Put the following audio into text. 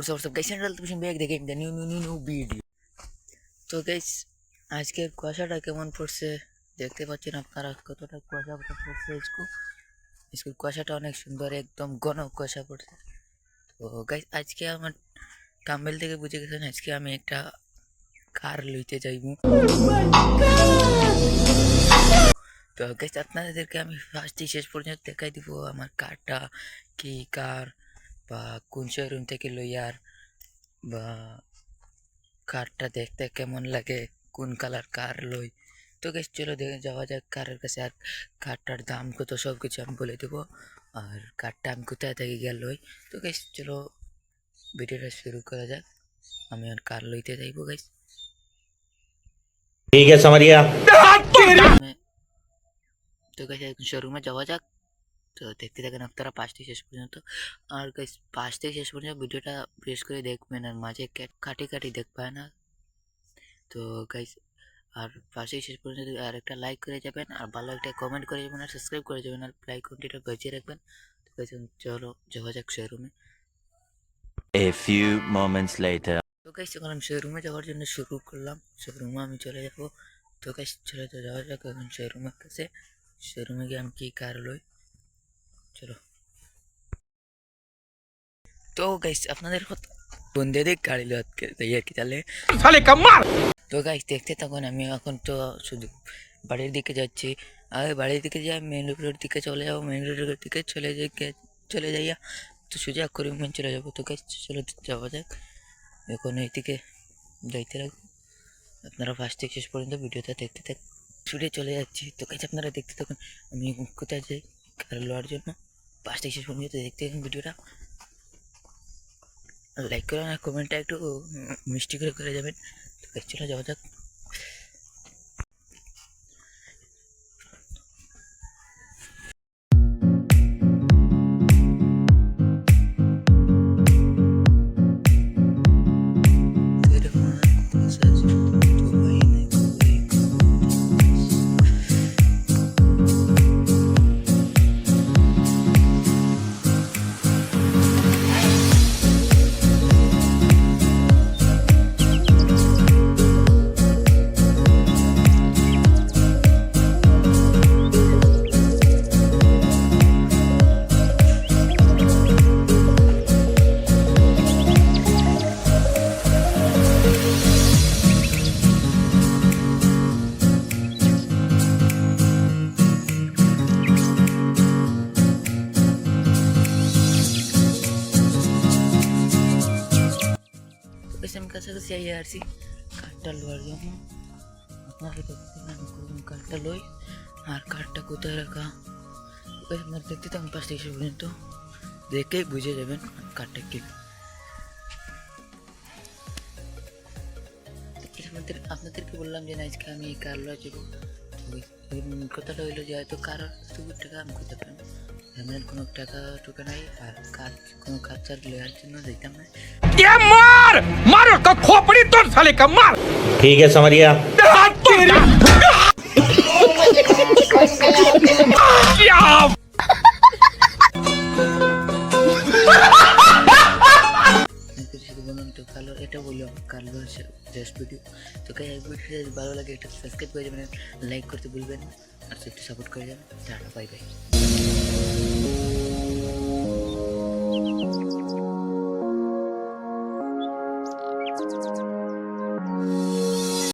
what's up guys, and welcome back the game, the new video. তো guys আজকে কুয়াশাটা কেমন পড়ছে দেখতে পাচ্ছেন আপনারা, কতটা কুয়াশা পড়ছে। স্কুল কুয়াশাটা অনেক সুন্দর, একদম ঘন কুয়াশা পড়ছে। তো গাইস আজকে আমার থাম্বনেল থেকে বুঝে গেছেন, আজকে আমি একটা কার লইতে যাইব। তো গাইস আপনাদেরকে আমি ফার্স্ট থেকে শেষ পর্যন্ত দেখাই দিব আমার কারটা কি কার, বা কোন শোরুম থেকে লইয়ার, বা কারটা দেখতে কেমন লাগে, কোন কালার কার লই। তো গাইস চলো দেখে যাওয়া যাক কারের কাছে, আর কারটার দাম কত সব কিছু আমি বলে দেবো, আর কারটা আমি কোথায় থেকে গিয়ে লই। তো গাইস চলো ভিডিওটা শুরু করা যাক। আমি আর কার লইতে যাইবো গাইস। ठीक है समरिया। তো গাইস এখন শোরুমে যাওয়া যাক। তো দেখতে থাকেন আপনারা পাঁচ থেকে শেষ পর্যন্ত, আর গাইস পাঁচ থেকে শেষ পর্যন্ত ভিডিওটা প্রেস করে দেখবেন, আর মাঝে কাটি কাটি দেখবেন না। তো গাইস আর পাঁচ থেকে শেষ পর্যন্ত আর একটা লাইক করে যাবেন, আর ভালো একটা কমেন্ট করে যাবেন, আর সাবস্ক্রাইব করে যাবেন, আর লাইক কমেন্টটা বাজিয়ে রাখবেন। তো গাইস চলো যাওয়া যাক শোরুমে। A few moments later. তো গাইস এখন আমি শোরুমে যাওয়ার জন্য শুরু করলাম, শোরুমে আমি চলে যাব। তো গাইস চলে তো যাওয়া যাক এখন শোরুমের কাছে। শোরুমে গিয়ে আমি কি কার লই, চলো। তো গাইস আপনাদের বন্ধে দেখ গাড়ি লো কি তাহলে তো গাইস দেখতে তখন আমি এখন তো শুধু বাড়ির দিকে যাচ্ছি, আর বাড়ির দিকে যাই মেন রোডের দিকে চলে যাবো, মেন রোডের দিকে চলে যাইয়া তো সোজা করে চলে যাবো। তো গাইস চলো যাওয়া যাক, এখন এইদিকে যাইতে লাগবো। আপনারা ফার্স্ট থেকে শেষ পর্যন্ত ভিডিওটা দেখতে থাক, ছুটে চলে যাচ্ছি। তো গাইস আপনারা দেখতে থাকুন আমি কোথায় যাই কার লওয়ার জন্য। ফার্স্ট থেকে শেষ পর্যন্ত দেখতে থাকুন ভিডিওটা, লাইক করে আর কমেন্টটা একটু মিষ্টি করে যাবেন। তো গাইস চলে যাওয়া যাক। আমি কাছাকাছি আইয়া আসছি কার্ডটা লওয়ার জন্য। আপনারা দেখতে আমি কোন কার্ডটা লই আর কার্ডটা কোথায় রাখা, আপনারা দেখতে তো আমি পাঁচ থেকে পর্যন্ত দেখেই বুঝে যাবেন কার্ডটা কি। আপনাদেরকে বললাম যে আজকে আমি এই কার লওয়া যাবো। কথাটা হইলো যে হয়তো কারোর টুকুর টাকা আমি করতে পারি, এমন কোনো টাকা টুকা নাই, আর কোনো কাজ চার লেয়ার জন্য দিতাম না। मार का खोपड़ी तोड़ साले का मार। ठीक है समरिया। তো কালো এটা বললাম কালো জাস্ট ভিডিও। তো গাইস ভিডিওটা যদি ভালো লাগে এটা সাবস্ক্রাইব করে যাবেন, লাইক করতে ভুলবেন না, আর একটু সাপোর্ট করে যাবেন। Tata bye bye.